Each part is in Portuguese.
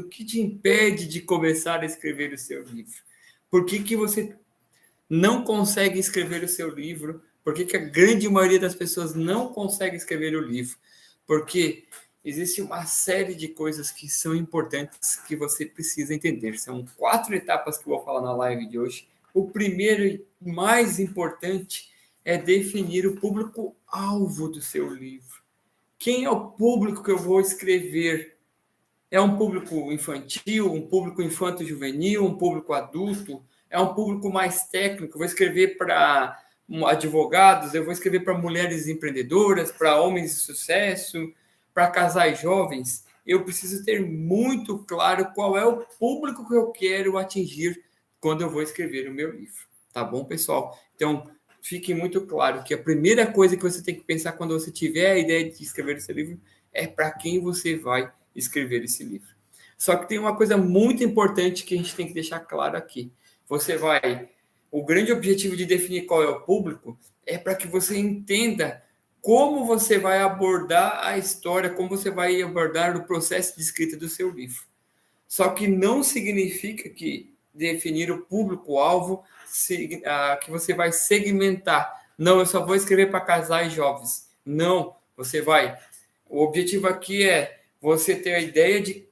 o que te impede de começar a escrever o seu livro? Por que você não consegue escrever o seu livro? Por que a grande maioria das pessoas não consegue escrever o livro? Porque existe uma série de coisas que são importantes que você precisa entender. São 4 etapas que eu vou falar na live de hoje. O primeiro e mais importante é definir o público-alvo do seu livro. Quem é o público que eu vou escrever? É um público infantil, um público infanto-juvenil, um público adulto? É um público mais técnico? Eu vou escrever para advogados, eu vou escrever para mulheres empreendedoras, para homens de sucesso, para casais jovens? Eu preciso ter muito claro qual é o público que eu quero atingir quando eu vou escrever o meu livro. Tá bom, pessoal? Então, fique muito claro que a primeira coisa que você tem que pensar quando você tiver a ideia de escrever esse livro é para quem você vai escrever esse livro. Só que tem uma coisa muito importante que a gente tem que deixar claro aqui. O grande objetivo de definir qual é o público é para que você entenda como você vai abordar a história, como você vai abordar o processo de escrita do seu livro. Só que não significa que definir o público-alvo que você vai segmentar. Não, eu só vou escrever para casais jovens. Não, o objetivo aqui é você ter a ideia de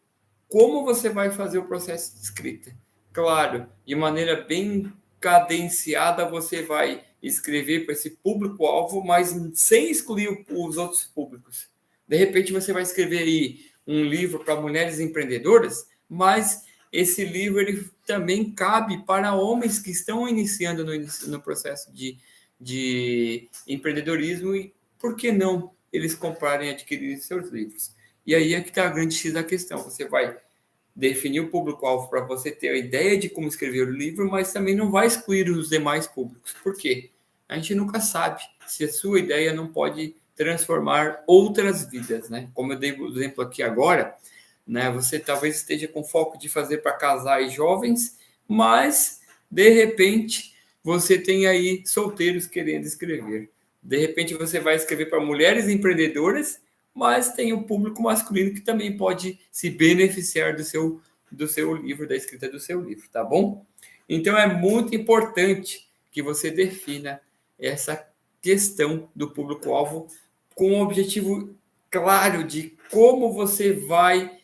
como você vai fazer o processo de escrita. Claro, de maneira bem cadenciada, você vai escrever para esse público-alvo, mas sem excluir os outros públicos. De repente, você vai escrever aí um livro para mulheres empreendedoras, mas esse livro ele também cabe para homens que estão iniciando no processo de empreendedorismo e, por que não, eles comprarem e adquirirem seus livros. E aí é que está a grande X da questão. Você vai definir o público-alvo para você ter a ideia de como escrever o livro, mas também não vai excluir os demais públicos. Por quê? A gente nunca sabe se a sua ideia não pode transformar outras vidas, né? Como eu dei o exemplo aqui agora, né? Você talvez esteja com foco de fazer para casais jovens, mas, de repente, você tem aí solteiros querendo escrever. De repente, você vai escrever para mulheres empreendedoras, mas tem o público masculino que também pode se beneficiar do seu livro, da escrita do seu livro, tá bom? Então, é muito importante que você defina essa questão do público-alvo com um objetivo claro de como você vai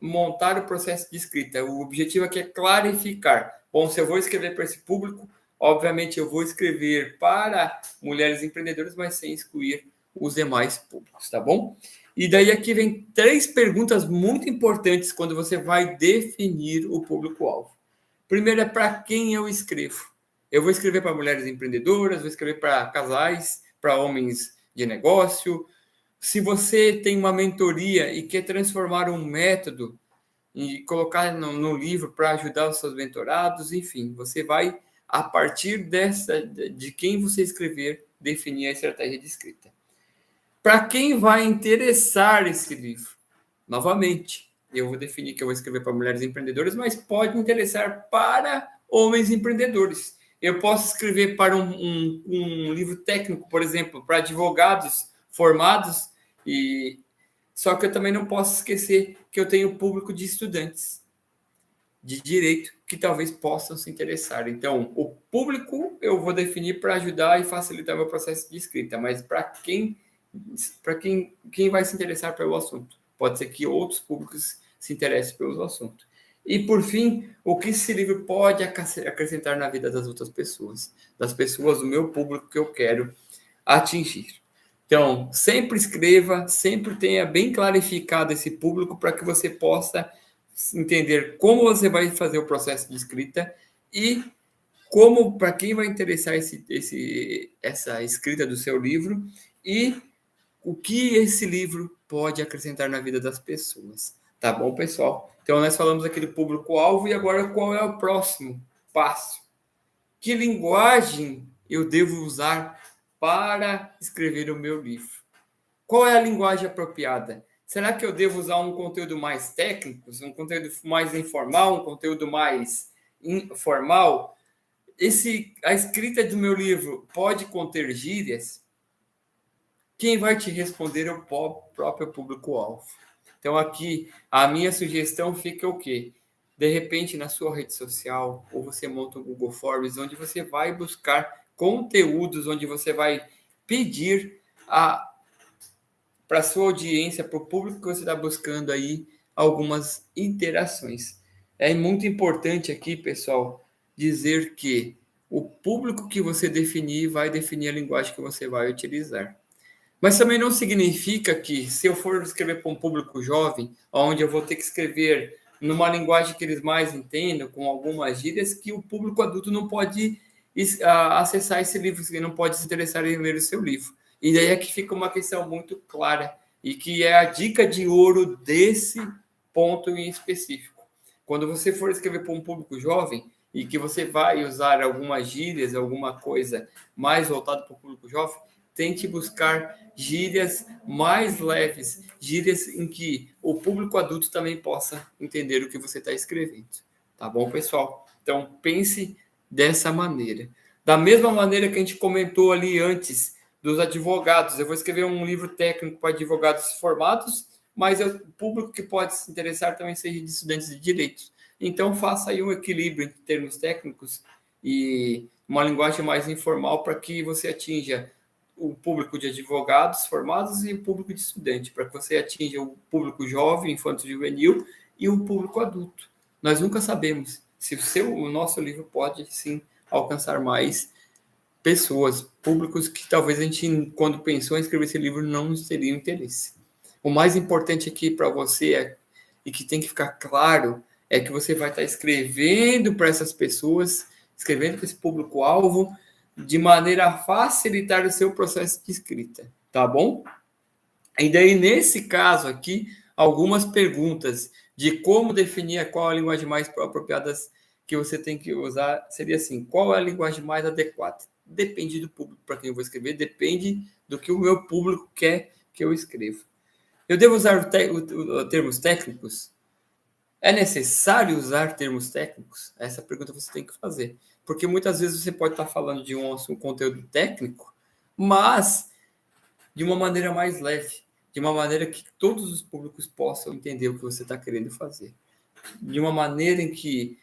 montar o processo de escrita. O objetivo aqui é clarificar. Bom, se eu vou escrever para esse público, obviamente eu vou escrever para mulheres empreendedoras, mas sem excluir os demais públicos, tá bom? E daí aqui vem 3 perguntas muito importantes quando você vai definir o público-alvo. Primeiro é para quem eu escrevo. Eu vou escrever para mulheres empreendedoras, vou escrever para casais, para homens de negócio. Se você tem uma mentoria e quer transformar um método e colocar no livro para ajudar os seus mentorados, enfim, você vai, a partir de quem você escrever, definir a estratégia de escrita. Para quem vai interessar esse livro? Novamente, eu vou definir que eu vou escrever para mulheres empreendedoras, mas pode interessar para homens empreendedores. Eu posso escrever para um livro técnico, por exemplo, para advogados formados, só que eu também não posso esquecer que eu tenho público de estudantes de direito que talvez possam se interessar. Então, o público eu vou definir para ajudar e facilitar meu processo de escrita, mas para quem vai se interessar pelo assunto? Pode ser que outros públicos se interessem pelo assunto. E, por fim, o que esse livro pode acrescentar na vida das outras pessoas, das pessoas do meu público que eu quero atingir. Então, sempre escreva, sempre tenha bem clarificado esse público para que você possa entender como você vai fazer o processo de escrita e como, para quem vai interessar essa escrita do seu livro e o que esse livro pode acrescentar na vida das pessoas. Tá bom, pessoal? Então, nós falamos aqui do público-alvo e agora qual é o próximo passo? Que linguagem eu devo usar para escrever o meu livro? Qual é a linguagem apropriada? Será que eu devo usar um conteúdo mais técnico, um conteúdo mais informal, um conteúdo mais informal? A escrita do meu livro pode conter gírias? Quem vai te responder é o próprio público-alvo. Então, aqui, a minha sugestão fica o quê? De repente, na sua rede social, ou você monta um Google Forms, onde você vai buscar conteúdos, onde você vai pedir para a sua audiência, para o público que você está buscando aí, algumas interações. É muito importante aqui, pessoal, dizer que o público que você definir vai definir a linguagem que você vai utilizar. Mas também não significa que, se eu for escrever para um público jovem, onde eu vou ter que escrever numa linguagem que eles mais entendam, com algumas gírias, que o público adulto não pode acessar esse livro, que não pode se interessar em ler o seu livro. E daí é que fica uma questão muito clara, e que é a dica de ouro desse ponto em específico. Quando você for escrever para um público jovem, e que você vai usar algumas gírias, alguma coisa mais voltada para o público jovem, tente buscar gírias mais leves, gírias em que o público adulto também possa entender o que você está escrevendo. Tá bom, pessoal? Então, pense dessa maneira. Da mesma maneira que a gente comentou ali antes dos advogados, eu vou escrever um livro técnico para advogados formados, mas o público que pode se interessar também seja de estudantes de direito. Então, faça aí um equilíbrio entre termos técnicos e uma linguagem mais informal para que você atinja o público de advogados formados e o público de estudante, para que você atinja o público jovem, infanto-juvenil e o público adulto. Nós nunca sabemos se o nosso livro pode, sim, alcançar mais pessoas, públicos que talvez a gente, quando pensou em escrever esse livro, não teriam interesse. O mais importante aqui para você, e que tem que ficar claro, é que você vai estar escrevendo para essas pessoas, escrevendo para esse público-alvo, de maneira a facilitar o seu processo de escrita, tá bom? E daí, nesse caso aqui, algumas perguntas de como definir qual a linguagem mais apropriada que você tem que usar seria assim: qual é a linguagem mais adequada? Depende do público para quem eu vou escrever, depende do que o meu público quer que eu escreva. Eu devo usar termos técnicos? É necessário usar termos técnicos? Essa pergunta você tem que fazer. Porque muitas vezes você pode estar falando de um conteúdo técnico, mas de uma maneira mais leve, de uma maneira que todos os públicos possam entender o que você está querendo fazer. De uma maneira em que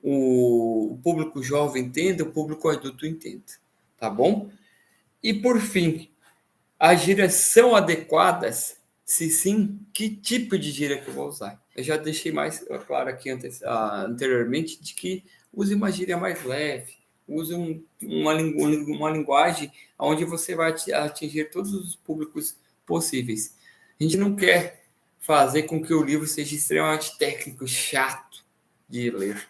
o público jovem entenda, o público adulto entenda. Tá bom? E por fim, as gírias são adequadas? Se sim, que tipo de gíria que eu vou usar? Eu já deixei mais claro aqui anteriormente de que use uma gíria mais leve, use uma linguagem onde você vai atingir todos os públicos possíveis. A gente não quer fazer com que o livro seja extremamente técnico, chato de ler.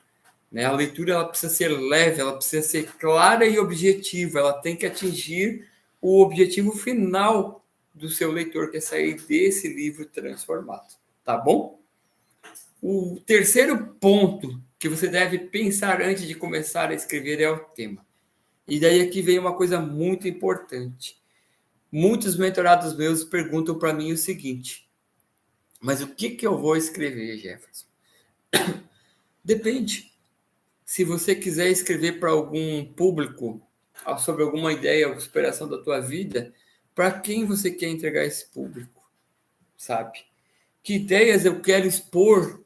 Né? A leitura ela precisa ser leve, ela precisa ser clara e objetiva, ela tem que atingir o objetivo final do seu leitor, que é sair desse livro transformado. Tá bom? O terceiro ponto que você deve pensar antes de começar a escrever é o tema. E daí aqui vem uma coisa muito importante. Muitos mentorados meus perguntam para mim o seguinte: mas o que eu vou escrever, Jefferson? Depende. Se você quiser escrever para algum público sobre alguma ideia ou superação da tua vida, para quem você quer entregar esse público, sabe? Que ideias eu quero expor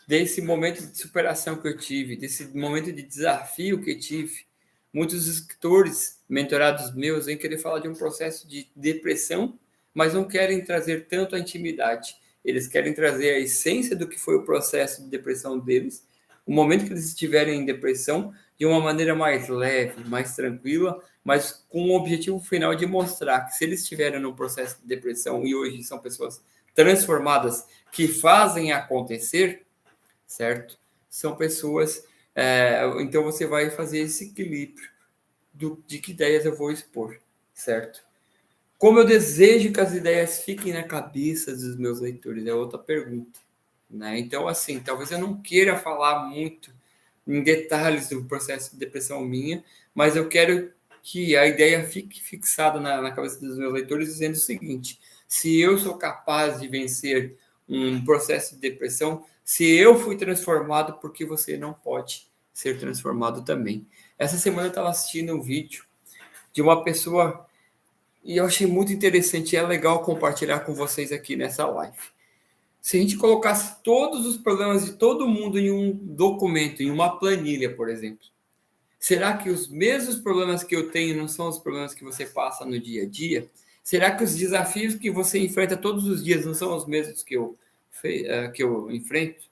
desse momento de superação que eu tive, desse momento de desafio que eu tive. Muitos escritores mentorados meus vêm querer falar de um processo de depressão, mas não querem trazer tanto a intimidade. Eles querem trazer a essência do que foi o processo de depressão deles, o momento que eles estiverem em depressão, de uma maneira mais leve, mais tranquila, mas com o objetivo final de mostrar que se eles estiverem no processo de depressão e hoje são pessoas transformadas que fazem acontecer, certo? São pessoas... então você vai fazer esse equilíbrio de que ideias eu vou expor, certo? Como eu desejo que as ideias fiquem na cabeça dos meus leitores, é outra pergunta. Né? Então, assim, talvez eu não queira falar muito em detalhes do processo de depressão minha, mas eu quero que a ideia fique fixada na cabeça dos meus leitores, dizendo o seguinte: se eu sou capaz de vencer um processo de depressão, se eu fui transformado, por que você não pode ser transformado também? Essa semana eu estava assistindo um vídeo de uma pessoa e eu achei muito interessante e é legal compartilhar com vocês aqui nessa live. Se a gente colocasse todos os problemas de todo mundo em um documento, em uma planilha, por exemplo, será que os mesmos problemas que eu tenho não são os problemas que você passa no dia a dia? Será que os desafios que você enfrenta todos os dias não são os mesmos que eu enfrento?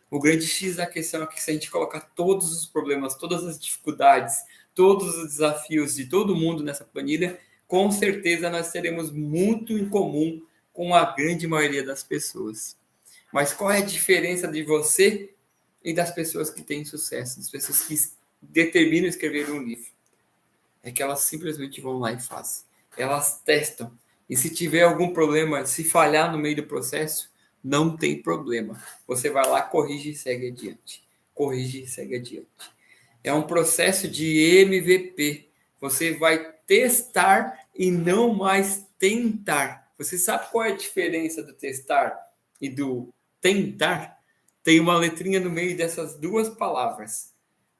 O grande X da questão é que se a gente colocar todos os problemas, todas as dificuldades, todos os desafios de todo mundo nessa planilha, com certeza nós teremos muito em comum com a grande maioria das pessoas. Mas qual é a diferença de você e das pessoas que têm sucesso, das pessoas que determinam escrever um livro? É que elas simplesmente vão lá e fazem. Elas testam. E se tiver algum problema, se falhar no meio do processo, não tem problema. Você vai lá, corrige e segue adiante. Corrige e segue adiante. É um processo de MVP. Você vai testar e não mais tentar. Você sabe qual é a diferença do testar e do tentar? Tem uma letrinha no meio dessas duas palavras.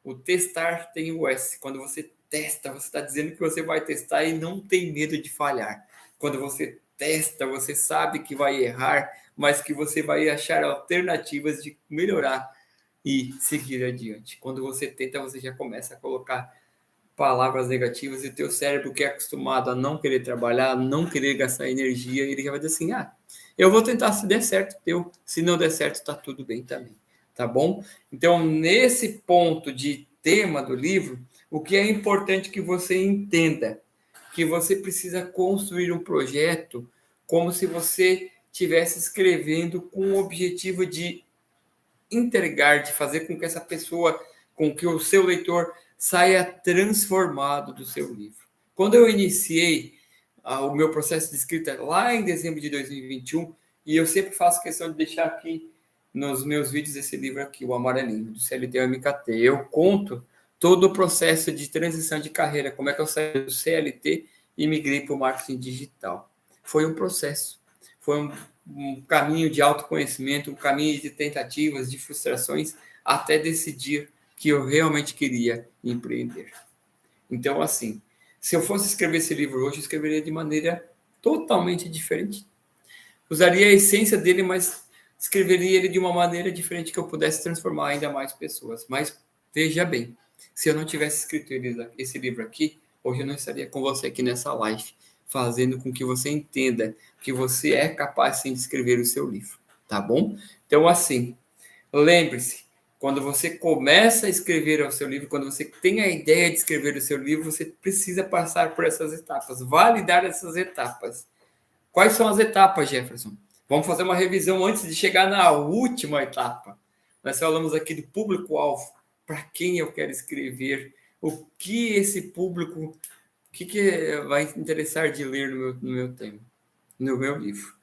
O testar tem o S. Quando você testa, você está dizendo que você vai testar e não tem medo de falhar. Quando você testa, você sabe que vai errar, mas que você vai achar alternativas de melhorar e seguir adiante. Quando você tenta, você já começa a colocar palavras negativas e o teu cérebro, que é acostumado a não querer trabalhar, não querer gastar energia, ele já vai dizer assim, eu vou tentar, se der certo, deu. Se não der certo, tá tudo bem também. Tá bom? Então, nesse ponto de tema do livro, o que é importante que você entenda que você precisa construir um projeto como se você estivesse escrevendo com o objetivo de entregar, de fazer com que essa pessoa, com que o seu leitor saia transformado do seu livro. Quando eu iniciei o meu processo de escrita lá em dezembro de 2021, e eu sempre faço questão de deixar aqui nos meus vídeos esse livro aqui, o Amarelinho, do CLT ao MKT. Eu conto todo o processo de transição de carreira, como é que eu saí do CLT e migrei para o marketing digital. Foi um processo, foi um caminho de autoconhecimento, um caminho de tentativas, de frustrações, até decidir que eu realmente queria empreender. Então, assim, se eu fosse escrever esse livro hoje, eu escreveria de maneira totalmente diferente. Usaria a essência dele, mas escreveria ele de uma maneira diferente que eu pudesse transformar ainda mais pessoas. Mas veja bem, se eu não tivesse escrito esse livro aqui, hoje eu não estaria com você aqui nessa live, fazendo com que você entenda que você é capaz sim de escrever o seu livro, tá bom? Então, assim, lembre-se, quando você começa a escrever o seu livro, quando você tem a ideia de escrever o seu livro, você precisa passar por essas etapas, validar essas etapas. Quais são as etapas, Jefferson? Vamos fazer uma revisão antes de chegar na última etapa. Nós falamos aqui do público-alvo, para quem eu quero escrever, o que esse público, o que vai interessar de ler no meu tema, no meu livro.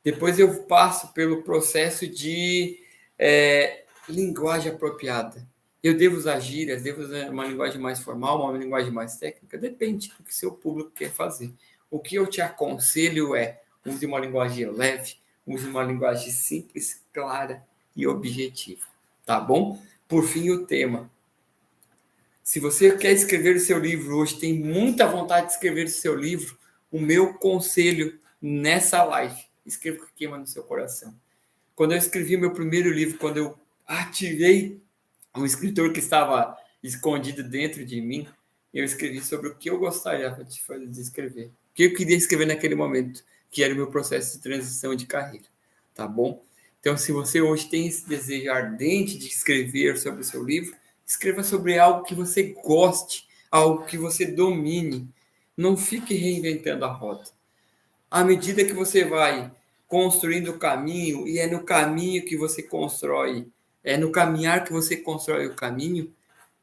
Depois eu passo pelo processo de linguagem apropriada. Eu devo usar gírias, devo usar uma linguagem mais formal, uma linguagem mais técnica? Depende do que seu público quer fazer. O que eu te aconselho é use uma linguagem leve, use uma linguagem simples, clara e objetiva. Tá bom? Por fim, o tema. Se você quer escrever o seu livro hoje, tem muita vontade de escrever o seu livro, o meu conselho nessa live, escreva o que queima no seu coração. Quando eu escrevi meu primeiro livro, quando eu ativei um escritor que estava escondido dentro de mim, eu escrevi sobre o que eu gostaria de escrever. O que eu queria escrever naquele momento, que era o meu processo de transição de carreira. Tá bom? Então, se você hoje tem esse desejo ardente de escrever sobre o seu livro, escreva sobre algo que você goste, algo que você domine. Não fique reinventando a roda. À medida que você vai construindo o caminho, e é no caminho que você constrói, é no caminhar que você constrói o caminho,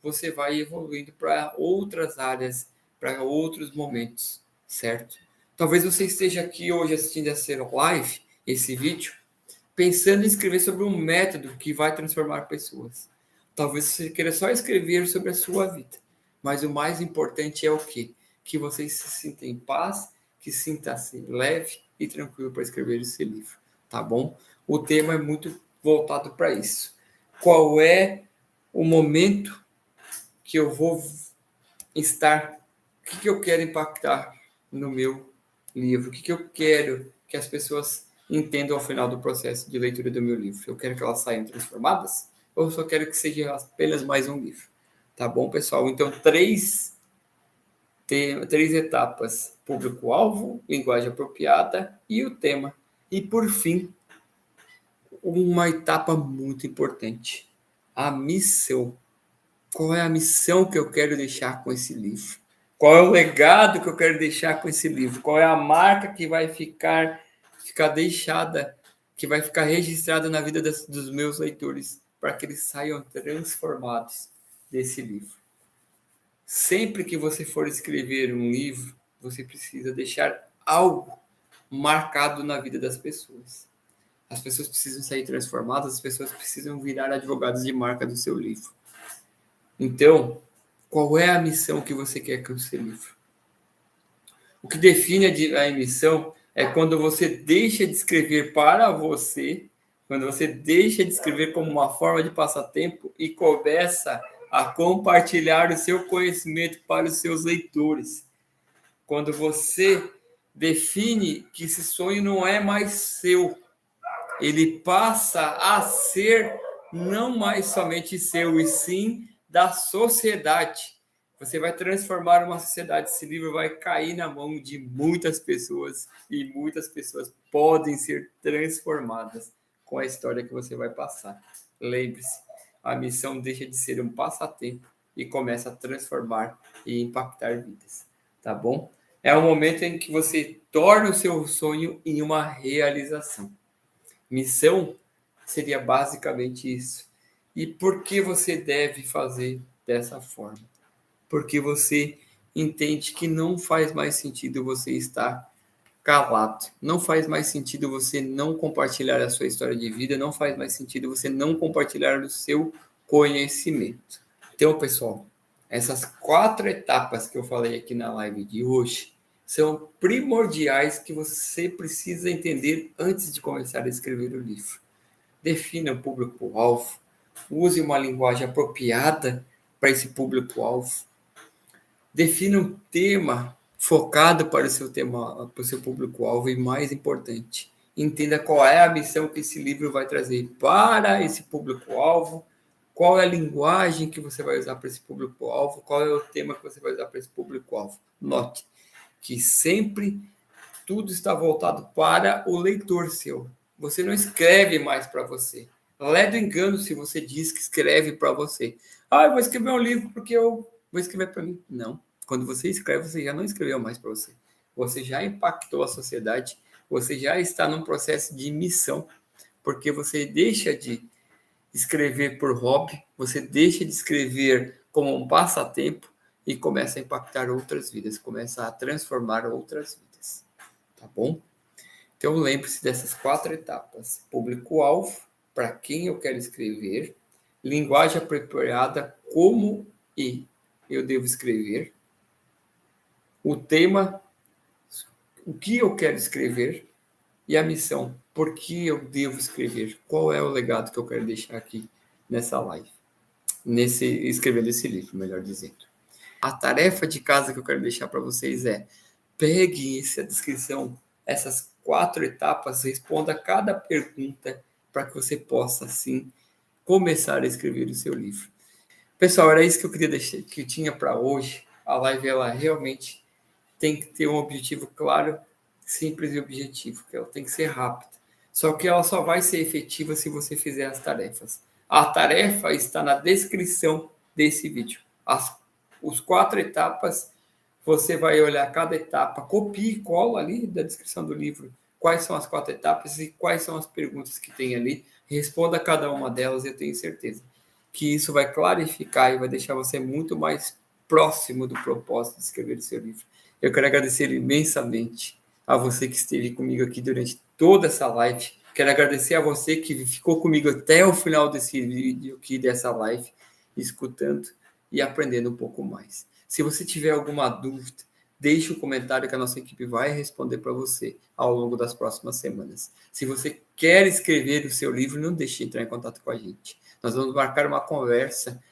você vai evoluindo para outras áreas, para outros momentos, certo? Talvez você esteja aqui hoje assistindo essa live, esse vídeo, pensando em escrever sobre um método que vai transformar pessoas. Talvez você queira só escrever sobre a sua vida, mas o mais importante é o quê? Que você se sinta em paz, que sinta-se leve e tranquilo para escrever esse livro, tá bom? O tema é muito voltado para isso. Qual é o momento que eu vou estar, o que eu quero impactar no meu livro, o que eu quero que as pessoas entendo ao final do processo de leitura do meu livro? Eu quero que elas saiam transformadas? Ou eu só quero que seja apenas mais um livro? Tá bom, pessoal? Então, três etapas: público-alvo, linguagem apropriada e o tema. E, por fim, uma etapa muito importante: a missão. Qual é a missão que eu quero deixar com esse livro? Qual é o legado que eu quero deixar com esse livro? Qual é a marca que vai ficar deixada, que vai ficar registrada na vida dos meus leitores, para que eles saiam transformados desse livro? Sempre que você for escrever um livro, você precisa deixar algo marcado na vida das pessoas. As pessoas precisam sair transformadas, as pessoas precisam virar advogados de marca do seu livro. Então, qual é a missão que você quer com o seu livro? O que define a missão é quando você deixa de escrever para você, quando você deixa de escrever como uma forma de passatempo e começa a compartilhar o seu conhecimento para os seus leitores. Quando você define que esse sonho não é mais seu, ele passa a ser não mais somente seu, e sim da sociedade. Você vai transformar uma sociedade. Esse livro vai cair na mão de muitas pessoas e muitas pessoas podem ser transformadas com a história que você vai passar. Lembre-se, a missão deixa de ser um passatempo e começa a transformar e impactar vidas. Tá bom? É o momento em que você torna o seu sonho em uma realização. Missão seria basicamente isso. E por que você deve fazer dessa forma? Porque você entende que não faz mais sentido você estar calado. Não faz mais sentido você não compartilhar a sua história de vida. Não faz mais sentido você não compartilhar o seu conhecimento. Então, pessoal, essas 4 etapas que eu falei aqui na live de hoje são primordiais que você precisa entender antes de começar a escrever o livro. Defina o público-alvo, use uma linguagem apropriada para esse público-alvo, defina um tema focado para o seu tema, para o seu público-alvo, e mais importante, entenda qual é a missão que esse livro vai trazer para esse público-alvo, qual é a linguagem que você vai usar para esse público-alvo, qual é o tema que você vai usar para esse público-alvo. Note que sempre tudo está voltado para o leitor seu. Você não escreve mais para você. Lé do engano se você diz que escreve para você. Eu vou escrever um livro porque eu vou escrever para mim. Não. Quando você escreve, você já não escreveu mais para você. Você já impactou a sociedade. Você já está num processo de missão. Porque você deixa de escrever por hobby, você deixa de escrever como um passatempo e começa a impactar outras vidas, começa a transformar outras vidas. Tá bom? Então, lembre-se dessas 4 etapas: público-alvo, para quem eu quero escrever, linguagem apropriada, como e eu devo escrever, o tema, o que eu quero escrever, e a missão, por que eu devo escrever, qual é o legado que eu quero deixar aqui nessa live, escrevendo esse livro, melhor dizendo. A tarefa de casa que eu quero deixar para vocês é: pegue essa descrição, essas 4 etapas, responda a cada pergunta para que você possa, assim, começar a escrever o seu livro. Pessoal, era isso que eu queria deixar, que eu tinha para hoje. A live, ela realmente tem que ter um objetivo claro, simples e objetivo, que ela tem que ser rápida. Só que ela só vai ser efetiva se você fizer as tarefas. A tarefa está na descrição desse vídeo. Os 4 etapas, você vai olhar cada etapa, copie e cola ali da descrição do livro quais são as 4 etapas e quais são as perguntas que tem ali. Responda cada uma delas, eu tenho certeza que isso vai clarificar e vai deixar você muito mais próximo do propósito de escrever o seu livro. Eu quero agradecer imensamente a você que esteve comigo aqui durante toda essa live. Quero agradecer a você que ficou comigo até o final desse vídeo aqui, dessa live, escutando e aprendendo um pouco mais. Se você tiver alguma dúvida, deixe um comentário que a nossa equipe vai responder para você ao longo das próximas semanas. Se você quer escrever o seu livro, não deixe de entrar em contato com a gente. Nós vamos marcar uma conversa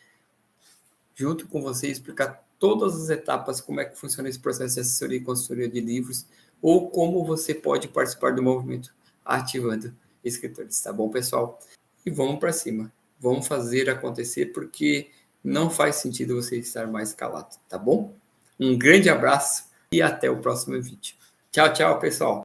junto com você, explicar todas as etapas, como é que funciona esse processo de assessoria e consultoria de livros, ou como você pode participar do movimento Ativando Escritores, tá bom, pessoal? E vamos para cima. Vamos fazer acontecer, porque não faz sentido você estar mais calado, tá bom? Um grande abraço e até o próximo vídeo. Tchau, tchau, pessoal!